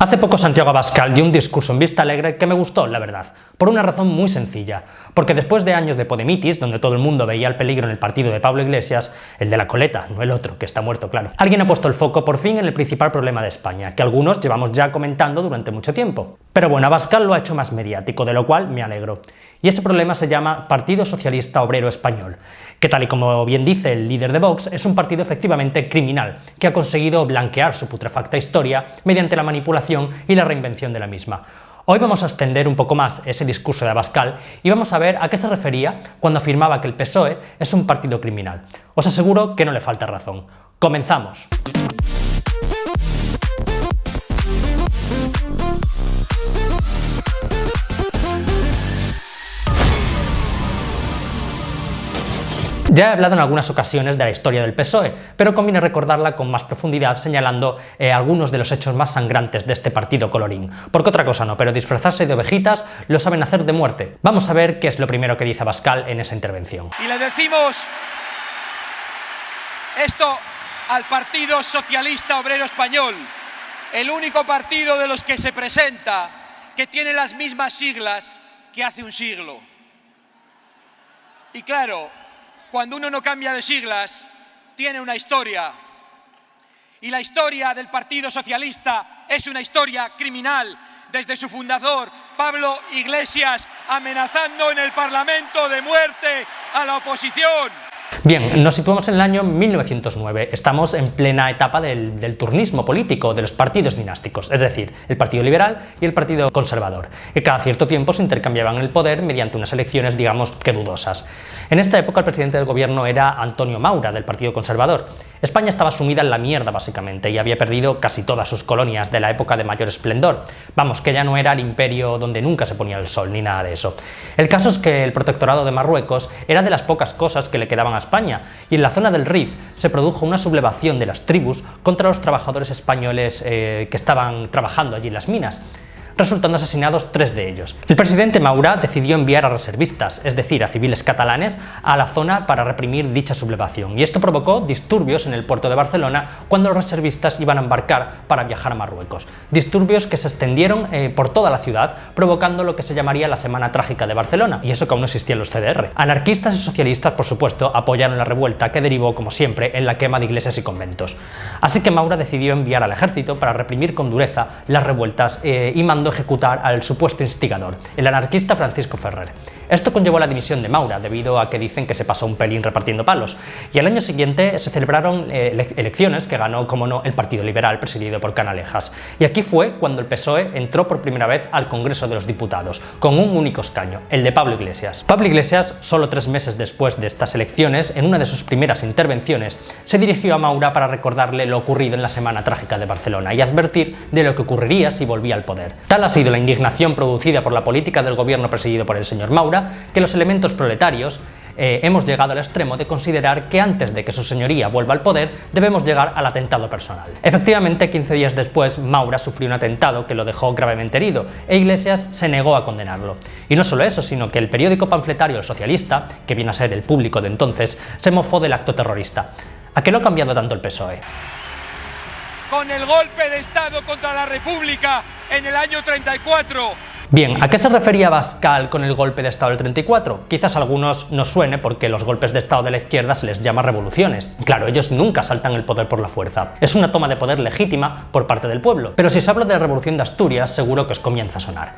Hace poco Santiago Abascal dio un discurso en Vista Alegre que me gustó, la verdad, por una razón muy sencilla, porque después de años de Podemitis, donde todo el mundo veía el peligro en el partido de Pablo Iglesias, el de la coleta, no el otro, que está muerto, claro, alguien ha puesto el foco por fin en el principal problema de España, que algunos llevamos ya comentando durante mucho tiempo. Pero bueno, Abascal lo ha hecho más mediático, de lo cual me alegro. Y ese problema se llama Partido Socialista Obrero Español, que tal y como bien dice el líder de Vox, es un partido efectivamente criminal, que ha conseguido blanquear su putrefacta historia mediante la manipulación y la reinvención de la misma. Hoy vamos a extender un poco más ese discurso de Abascal y vamos a ver a qué se refería cuando afirmaba que el PSOE es un partido criminal. Os aseguro que no le falta razón. ¡Comenzamos! Ya he hablado en algunas ocasiones de la historia del PSOE, pero conviene recordarla con más profundidad señalando algunos de los hechos más sangrantes de este partido colorín. Porque otra cosa no, pero disfrazarse de ovejitas lo saben hacer de muerte. Vamos a ver qué es lo primero que dice Abascal en esa intervención. Y le decimos esto al Partido Socialista Obrero Español, el único partido de los que se presenta que tiene las mismas siglas que hace un siglo. Y claro, cuando uno no cambia de siglas, tiene una historia. Y la historia del Partido Socialista es una historia criminal, desde su fundador, Pablo Iglesias, amenazando en el Parlamento de muerte a la oposición. Bien, nos situamos en el año 1909, estamos en plena etapa del turnismo político, de los partidos dinásticos, es decir, el Partido Liberal y el Partido Conservador, que cada cierto tiempo se intercambiaban el poder mediante unas elecciones, digamos, que dudosas. En esta época el presidente del gobierno era Antonio Maura, del Partido Conservador. España estaba sumida en la mierda, básicamente, y había perdido casi todas sus colonias de la época de mayor esplendor. Vamos, que ya no era el imperio donde nunca se ponía el sol, ni nada de eso. El caso es que el protectorado de Marruecos era de las pocas cosas que le quedaban a España, y en la zona del Rif se produjo una sublevación de las tribus contra los trabajadores españoles que estaban trabajando allí en las minas, resultando asesinados 3 de ellos. El presidente Maura decidió enviar a reservistas, es decir, a civiles catalanes, a la zona para reprimir dicha sublevación, y esto provocó disturbios en el puerto de Barcelona cuando los reservistas iban a embarcar para viajar a Marruecos. Disturbios que se extendieron por toda la ciudad, provocando lo que se llamaría la Semana Trágica de Barcelona, y eso que aún no existían los CDR. Anarquistas y socialistas, por supuesto, apoyaron la revuelta que derivó, como siempre, en la quema de iglesias y conventos. Así que Maura decidió enviar al ejército para reprimir con dureza las revueltas y mandó ejecutar al supuesto instigador, el anarquista Francisco Ferrer. Esto conllevó la dimisión de Maura, debido a que dicen que se pasó un pelín repartiendo palos, y al año siguiente se celebraron elecciones que ganó, como no, el Partido Liberal, presidido por Canalejas. Y aquí fue cuando el PSOE entró por primera vez al Congreso de los Diputados, con un único escaño, el de Pablo Iglesias. Pablo Iglesias, solo 3 meses después de estas elecciones, en una de sus primeras intervenciones, se dirigió a Maura para recordarle lo ocurrido en la Semana Trágica de Barcelona y advertir de lo que ocurriría si volvía al poder. Tal ha sido la indignación producida por la política del gobierno presidido por el señor Maura, que los elementos proletarios hemos llegado al extremo de considerar que antes de que su señoría vuelva al poder debemos llegar al atentado personal. Efectivamente, 15 días después, Maura sufrió un atentado que lo dejó gravemente herido e Iglesias se negó a condenarlo. Y no solo eso, sino que el periódico panfletario El Socialista, que viene a ser El Público de entonces, se mofó del acto terrorista. ¿A qué no ha cambiado tanto el PSOE? Con el golpe de Estado contra la República en el año 34. Bien, ¿a qué se refería Abascal con el golpe de Estado del 34? Quizás a algunos nos suene porque los golpes de Estado de la izquierda se les llama revoluciones. Claro, ellos nunca saltan el poder por la fuerza. Es una toma de poder legítima por parte del pueblo. Pero si se habla de la Revolución de Asturias, seguro que os comienza a sonar.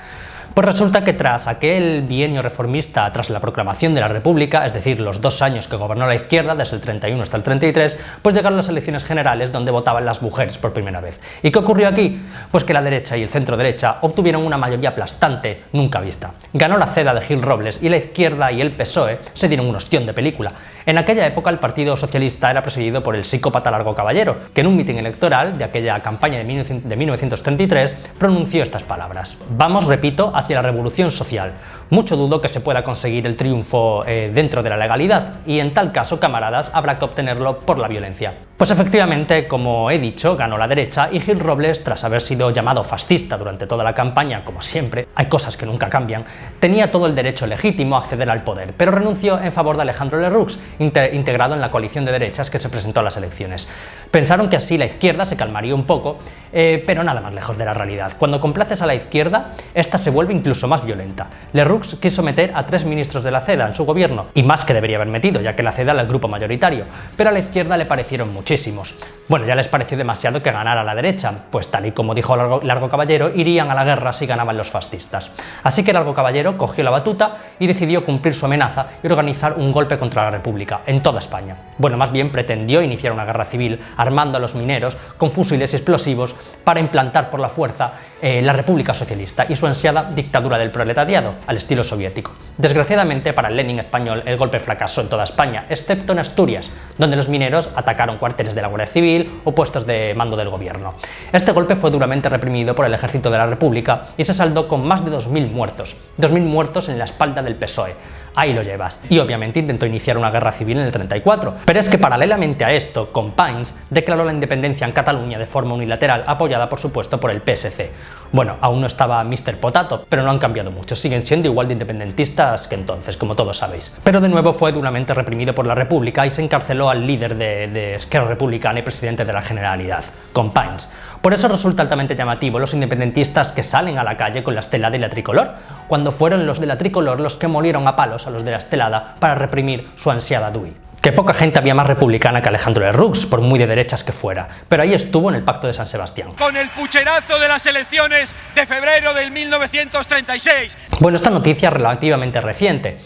Pues resulta que tras aquel bienio reformista, tras la proclamación de la República, es decir, los 2 años que gobernó la izquierda, desde el 31 hasta el 33, pues llegaron las elecciones generales donde votaban las mujeres por primera vez. ¿Y qué ocurrió aquí? Pues que la derecha y el centro derecha obtuvieron una mayoría aplastante nunca vista. Ganó la CEDA de Gil Robles y la izquierda y el PSOE se dieron un ostión de película. En aquella época el Partido Socialista era presidido por el psicópata Largo Caballero, que en un mitin electoral de aquella campaña de 1933 pronunció estas palabras: vamos, repito, hacia la revolución social. Mucho dudo que se pueda conseguir el triunfo dentro de la legalidad, y en tal caso, camaradas, habrá que obtenerlo por la violencia. Pues efectivamente, como he dicho, ganó la derecha y Gil Robles, tras haber sido llamado fascista durante toda la campaña, como siempre, hay cosas que nunca cambian, tenía todo el derecho legítimo a acceder al poder, pero renunció en favor de Alejandro Lerroux, integrado en la coalición de derechas que se presentó a las elecciones. Pensaron que así la izquierda se calmaría un poco, pero nada más lejos de la realidad. Cuando complaces a la izquierda, esta se vuelve incluso más violenta. Lerroux quiso meter a 3 ministros de la CEDA en su gobierno, y más que debería haber metido, ya que la CEDA era el grupo mayoritario, pero a la izquierda le parecieron muchísimos. Bueno, ya les pareció demasiado que ganara la derecha, pues tal y como dijo Largo Caballero, irían a la guerra si ganaban los fascistas. Así que Largo Caballero cogió la batuta y decidió cumplir su amenaza y organizar un golpe contra la República en toda España. Bueno, más bien pretendió iniciar una guerra civil armando a los mineros con fusiles y explosivos para implantar por la fuerza la República Socialista y su ansiada dictadura del proletariado, al estilo soviético. Desgraciadamente para el Lenin español, el golpe fracasó en toda España, excepto en Asturias, donde los mineros atacaron cuarteles de la Guardia Civil o puestos de mando del gobierno. Este golpe fue duramente reprimido por el ejército de la República y se saldó con más de 2.000 muertos. 2.000 muertos en la espalda del PSOE. Ahí lo llevas. Y obviamente intentó iniciar una guerra civil en el 34. Pero es que paralelamente a esto, Companys declaró la independencia en Cataluña de forma unilateral, apoyada por supuesto por el PSC. Bueno, aún no estaba Mr. Potato, pero no han cambiado mucho, siguen siendo igual de independentistas que entonces, como todos sabéis. Pero de nuevo fue duramente reprimido por la República y se encarceló al líder de Esquerra Republicana y presidente de la Generalidad, Companys. Por eso resulta altamente llamativo los independentistas que salen a la calle con la estelada y la tricolor, cuando fueron los de la tricolor los que molieron a palos a los de la estelada para reprimir su ansiada DUI. Que poca gente había más republicana que Alejandro Lerroux, por muy de derechas que fuera, pero ahí estuvo en el Pacto de San Sebastián. Con el pucherazo de las elecciones de febrero del 1936. Bueno, esta noticia es relativamente reciente.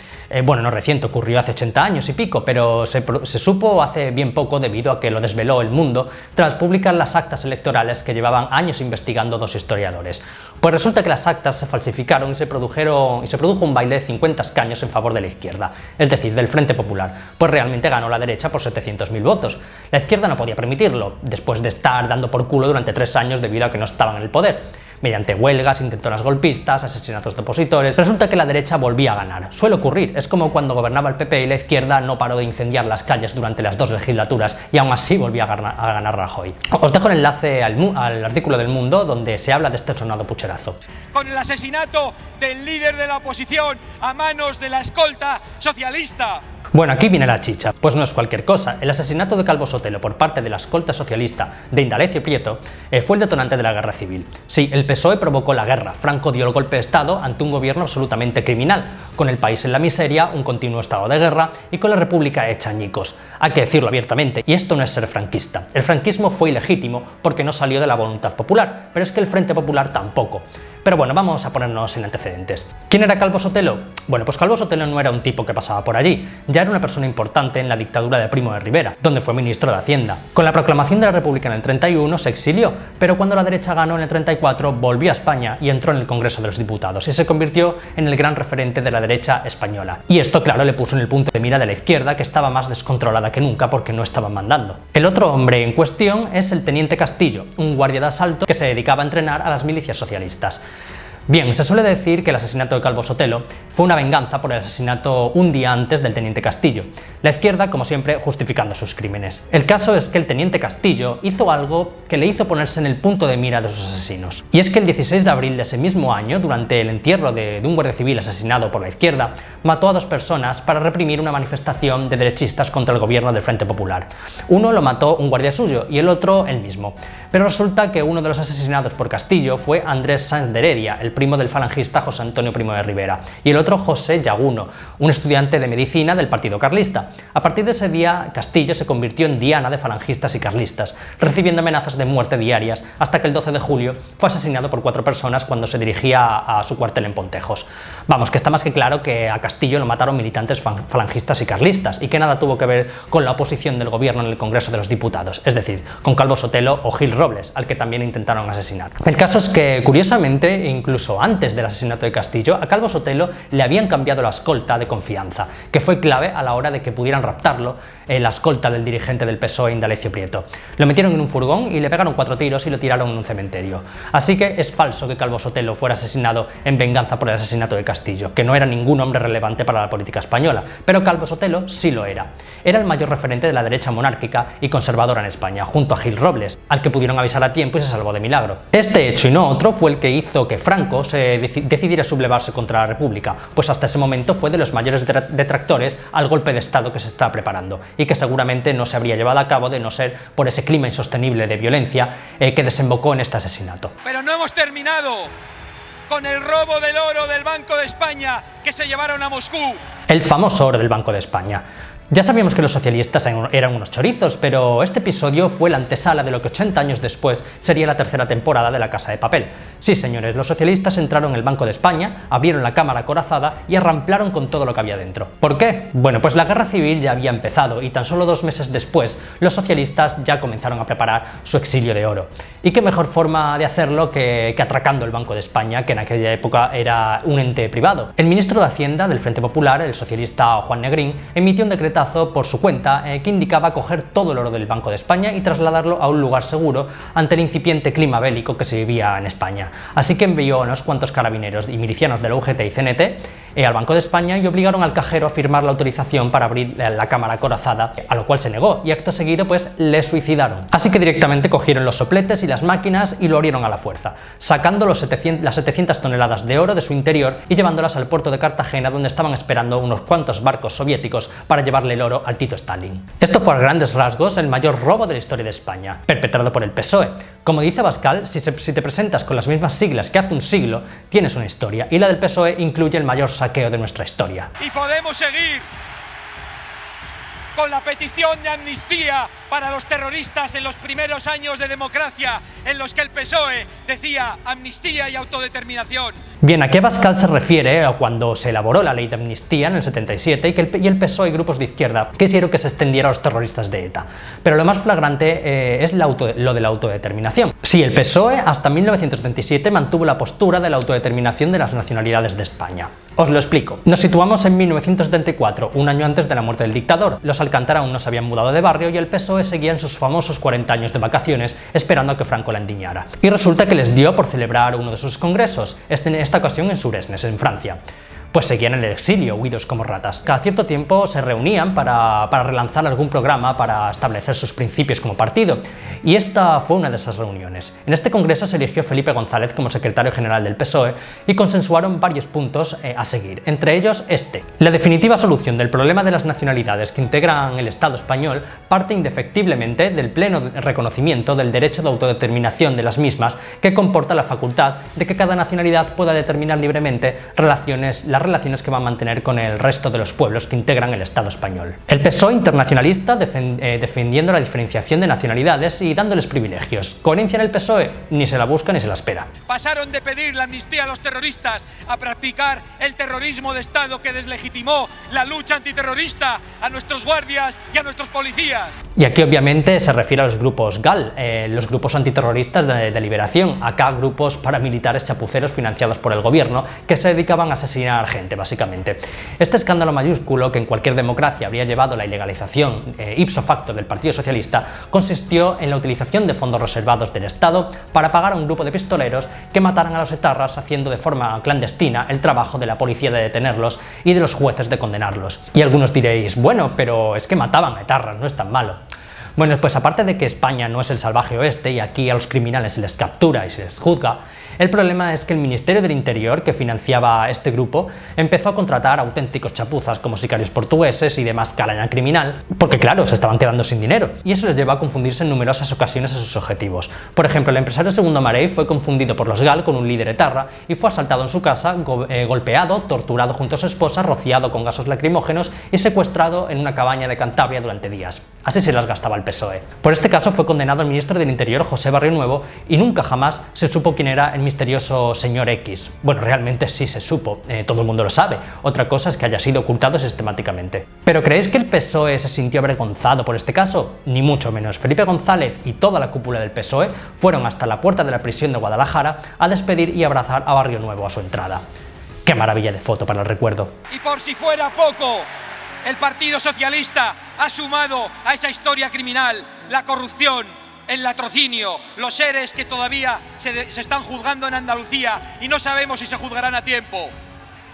Bueno, no reciente, ocurrió hace 80 años y pico, pero se supo hace bien poco debido a que lo desveló El Mundo tras publicar las actas electorales que llevaban años investigando 2 historiadores. Pues resulta que las actas se falsificaron y se produjo un baile de 50 escaños en favor de la izquierda, es decir, del Frente Popular, pues realmente ganó la derecha por 700.000 votos. La izquierda no podía permitirlo, después de estar dando por culo durante 3 años debido a que no estaban en el poder. Mediante huelgas, intentonas golpistas, asesinatos de opositores, resulta que la derecha volvía a ganar. Suele ocurrir, es como cuando gobernaba el PP y la izquierda no paró de incendiar las calles durante las 2 legislaturas y aún así volvía a ganar Rajoy. Os dejo el enlace al artículo del Mundo donde se habla de este sonado pucherazo. Con el asesinato del líder de la oposición a manos de la escolta socialista. Bueno, aquí viene la chicha, pues no es cualquier cosa. El asesinato de Calvo Sotelo por parte de la escolta socialista de Indalecio Prieto fue el detonante de la guerra civil. Sí, el PSOE provocó la guerra, Franco dio el golpe de Estado ante un gobierno absolutamente criminal, con el país en la miseria, un continuo estado de guerra y con la república hecha añicos. Hay que decirlo abiertamente, y esto no es ser franquista. El franquismo fue ilegítimo porque no salió de la voluntad popular, pero es que el Frente Popular tampoco. Pero bueno, vamos a ponernos en antecedentes. ¿Quién era Calvo Sotelo? Bueno, pues Calvo Sotelo no era un tipo que pasaba por allí, ya era una persona importante en la dictadura de Primo de Rivera, donde fue ministro de Hacienda. Con la proclamación de la República en el 31 se exilió, pero cuando la derecha ganó en el 34 volvió a España y entró en el Congreso de los Diputados y se convirtió en el gran referente de la derecha española. Y esto, claro, le puso en el punto de mira de la izquierda, que estaba más descontrolada que nunca porque no estaban mandando. El otro hombre en cuestión es el teniente Castillo, un guardia de asalto que se dedicaba a entrenar a las milicias socialistas. Bien, se suele decir que el asesinato de Calvo Sotelo fue una venganza por el asesinato un día antes del teniente Castillo. La izquierda, como siempre, justificando sus crímenes. El caso es que el teniente Castillo hizo algo que le hizo ponerse en el punto de mira de sus asesinos. Y es que el 16 de abril de ese mismo año, durante el entierro de un guardia civil asesinado por la izquierda, mató a 2 personas para reprimir una manifestación de derechistas contra el gobierno del Frente Popular. Uno lo mató un guardia suyo y el otro él mismo. Pero resulta que uno de los asesinados por Castillo fue Andrés Sanz de Heredia, el primo del falangista José Antonio Primo de Rivera, y el otro José Yaguno, un estudiante de medicina del Partido Carlista. A partir de ese día, Castillo se convirtió en diana de falangistas y carlistas, recibiendo amenazas de muerte diarias, hasta que el 12 de julio fue asesinado por 4 personas cuando se dirigía a su cuartel en Pontejos. Vamos, que está más que claro que a Castillo lo mataron militantes falangistas y carlistas, y que nada tuvo que ver con la oposición del gobierno en el Congreso de los Diputados, es decir, con Calvo Sotelo o Gil Robles, al que también intentaron asesinar. El caso es que, curiosamente, incluso incluso antes del asesinato de Castillo, a Calvo Sotelo le habían cambiado la escolta de confianza, que fue clave a la hora de que pudieran raptarlo, la escolta del dirigente del PSOE, Indalecio Prieto. Lo metieron en un furgón y le pegaron 4 tiros y lo tiraron en un cementerio. Así que es falso que Calvo Sotelo fuera asesinado en venganza por el asesinato de Castillo, que no era ningún hombre relevante para la política española, pero Calvo Sotelo sí lo era. Era el mayor referente de la derecha monárquica y conservadora en España, junto a Gil Robles, al que pudieron avisar a tiempo y se salvó de milagro. Este hecho y no otro fue el que hizo que Franco se decidiera sublevarse contra la República, pues hasta ese momento fue de los mayores detractores al golpe de Estado que se estaba preparando y que seguramente no se habría llevado a cabo de no ser por ese clima insostenible de violencia que desembocó en este asesinato. Pero no hemos terminado con el robo del oro del Banco de España que se llevaron a Moscú. El famoso oro del Banco de España. Ya sabíamos que los socialistas eran unos chorizos, pero este episodio fue la antesala de lo que 80 años después sería la tercera temporada de La Casa de Papel. Sí, señores, los socialistas entraron en el Banco de España, abrieron la cámara acorazada y arramplaron con todo lo que había dentro. ¿Por qué? Bueno, pues la guerra civil ya había empezado y tan solo 2 meses después los socialistas ya comenzaron a preparar su exilio de oro. Y qué mejor forma de hacerlo que atracando el Banco de España, que en aquella época era un ente privado. El ministro de Hacienda del Frente Popular, el socialista Juan Negrín, emitió un decretazo por su cuenta que indicaba coger todo el oro del Banco de España y trasladarlo a un lugar seguro ante el incipiente clima bélico que se vivía en España. Así que envió a unos cuantos carabineros y milicianos de la UGT y CNT al Banco de España y obligaron al cajero a firmar la autorización para abrir la cámara acorazada, a lo cual se negó y acto seguido pues le suicidaron. Así que directamente cogieron los sopletes y las máquinas y lo abrieron a la fuerza, sacando las 700 toneladas de oro de su interior y llevándolas al puerto de Cartagena, donde estaban esperando unos cuantos barcos soviéticos para llevarle el oro al Tito Stalin. Esto fue a grandes rasgos el mayor robo de la historia de España, perpetrado por el PSOE. Como dice Abascal, si te presentas con las mismas siglas que hace un siglo, tienes una historia, y la del PSOE incluye el mayor saqueo de nuestra historia. Y podemos seguir con la petición de amnistía para los terroristas en los primeros años de democracia, en los que el PSOE decía amnistía y autodeterminación. Bien, ¿a qué Abascal se refiere a cuando se elaboró la ley de amnistía en el 77 y el PSOE y grupos de izquierda quisieron que se extendiera a los terroristas de ETA? Pero lo más flagrante es lo de la autodeterminación. Sí, el PSOE hasta 1937 mantuvo la postura de la autodeterminación de las nacionalidades de España. Os lo explico. Nos situamos en 1974, un año antes de la muerte del dictador. Los Alcántara aún no se habían mudado de barrio y el PSOE seguía en sus famosos 40 años de vacaciones esperando a que Franco la endiñara. Y resulta que les dio por celebrar uno de sus congresos, en esta ocasión en Suresnes, en Francia. Pues seguían en el exilio, huidos como ratas. Cada cierto tiempo se reunían para relanzar algún programa para establecer sus principios como partido, y esta fue una de esas reuniones. En este congreso se eligió Felipe González como secretario general del PSOE y consensuaron varios puntos a seguir, entre ellos la definitiva solución del problema de las nacionalidades que integran el Estado español parte indefectiblemente del pleno reconocimiento del derecho de autodeterminación de las mismas, que comporta la facultad de que cada nacionalidad pueda determinar libremente las relaciones que va a mantener con el resto de los pueblos que integran el Estado español. El PSOE internacionalista defendiendo la diferenciación de nacionalidades y dándoles privilegios. ¿Coherencia en el PSOE? Ni se la busca ni se la espera. Pasaron de pedir la amnistía a los terroristas a practicar el terrorismo de Estado que deslegitimó la lucha antiterrorista a nuestros guardias y a nuestros policías. Y aquí obviamente se refiere a los grupos GAL, los grupos antiterroristas de liberación, acá grupos paramilitares chapuceros financiados por el gobierno que se dedicaban a asesinar gente, básicamente. Este escándalo mayúsculo, que en cualquier democracia habría llevado la ilegalización ipso facto del Partido Socialista, consistió en la utilización de fondos reservados del Estado para pagar a un grupo de pistoleros que mataran a los etarras, haciendo de forma clandestina el trabajo de la policía de detenerlos y de los jueces de condenarlos. Y algunos diréis, bueno, pero es que mataban a etarras, no es tan malo. Bueno, pues aparte de que España no es el salvaje oeste y aquí a los criminales se les captura y se les juzga, el problema es que el Ministerio del Interior, que financiaba este grupo, empezó a contratar auténticos chapuzas como sicarios portugueses y demás calaña criminal, porque claro, se estaban quedando sin dinero, y eso les llevó a confundirse en numerosas ocasiones a sus objetivos. Por ejemplo, el empresario Segundo Marey fue confundido por los GAL con un líder etarra y fue asaltado en su casa, golpeado, torturado junto a su esposa, rociado con gases lacrimógenos y secuestrado en una cabaña de Cantabria durante días. Así se las gastaba el PSOE. Por este caso fue condenado el ministro del Interior, José Barrionuevo, y nunca jamás se supo quién era el misterioso señor X? Bueno, realmente sí se supo, todo el mundo lo sabe. Otra cosa es que haya sido ocultado sistemáticamente. ¿Pero creéis que el PSOE se sintió avergonzado por este caso? Ni mucho menos. Felipe González y toda la cúpula del PSOE fueron hasta la puerta de la prisión de Guadalajara a despedir y abrazar a Barrio Nuevo a su entrada. ¡Qué maravilla de foto para el recuerdo! Y por si fuera poco, el Partido Socialista ha sumado a esa historia criminal la corrupción, el latrocinio, los seres que todavía se están juzgando en Andalucía y no sabemos si se juzgarán a tiempo.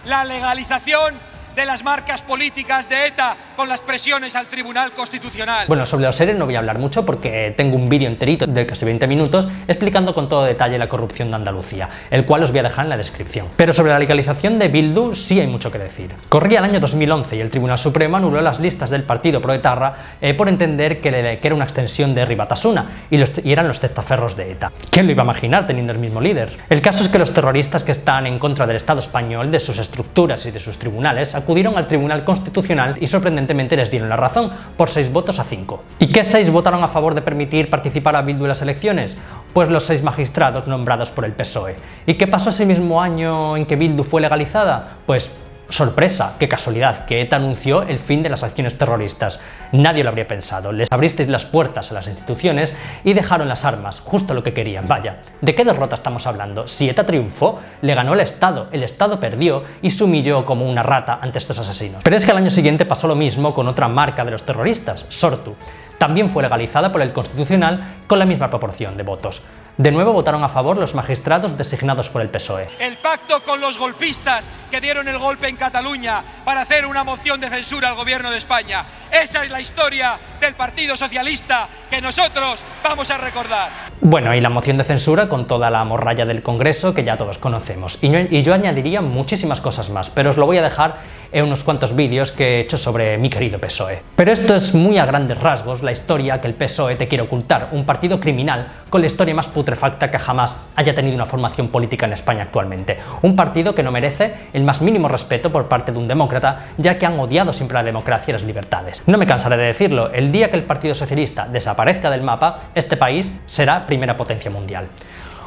La legalización de las marcas políticas de ETA con las presiones al Tribunal Constitucional. Bueno, sobre los seres no voy a hablar mucho porque tengo un vídeo enterito de casi 20 minutos explicando con todo detalle la corrupción de Andalucía, el cual os voy a dejar en la descripción. Pero sobre la legalización de Bildu sí hay mucho que decir. Corría el año 2011 y el Tribunal Supremo anuló las listas del partido proetarra por entender que era una extensión de Ribatasuna y eran los testaferros de ETA. ¿Quién lo iba a imaginar teniendo el mismo líder? El caso es que los terroristas que están en contra del Estado español, de sus estructuras y de sus tribunales, acudieron al Tribunal Constitucional y sorprendentemente les dieron la razón, por 6 votos a 5. ¿Y qué 6 votaron a favor de permitir participar a Bildu en las elecciones? Pues los 6 magistrados nombrados por el PSOE. ¿Y qué pasó ese mismo año en que Bildu fue legalizada? Pues sorpresa, qué casualidad, que ETA anunció el fin de las acciones terroristas. Nadie lo habría pensado. Les abristeis las puertas a las instituciones y dejaron las armas, justo lo que querían. Vaya, ¿de qué derrota estamos hablando? Si ETA triunfó, le ganó el Estado perdió y se humilló como una rata ante estos asesinos. Pero es que al año siguiente pasó lo mismo con otra marca de los terroristas, Sortu. También fue legalizada por el Constitucional con la misma proporción de votos. De nuevo votaron a favor los magistrados designados por el PSOE. El pacto con los golpistas que dieron el golpe en Cataluña para hacer una moción de censura al gobierno de España. Esa es la historia del Partido Socialista que nosotros vamos a recordar. Bueno, y la moción de censura con toda la morralla del Congreso que ya todos conocemos. Y yo añadiría muchísimas cosas más, pero os lo voy a dejar en unos cuantos vídeos que he hecho sobre mi querido PSOE. Pero esto es muy a grandes rasgos la historia que el PSOE te quiere ocultar, un partido criminal con la historia más putrefacta que jamás haya tenido una formación política en España actualmente. Un partido que no merece el más mínimo respeto por parte de un demócrata, ya que han odiado siempre la democracia y las libertades. No me cansaré de decirlo, el día que el Partido Socialista desaparezca del mapa, este país será primera potencia mundial.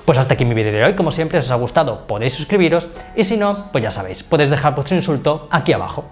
Pues hasta aquí mi vídeo de hoy, como siempre, si os ha gustado podéis suscribiros y si no, pues ya sabéis, podéis dejar vuestro insulto aquí abajo.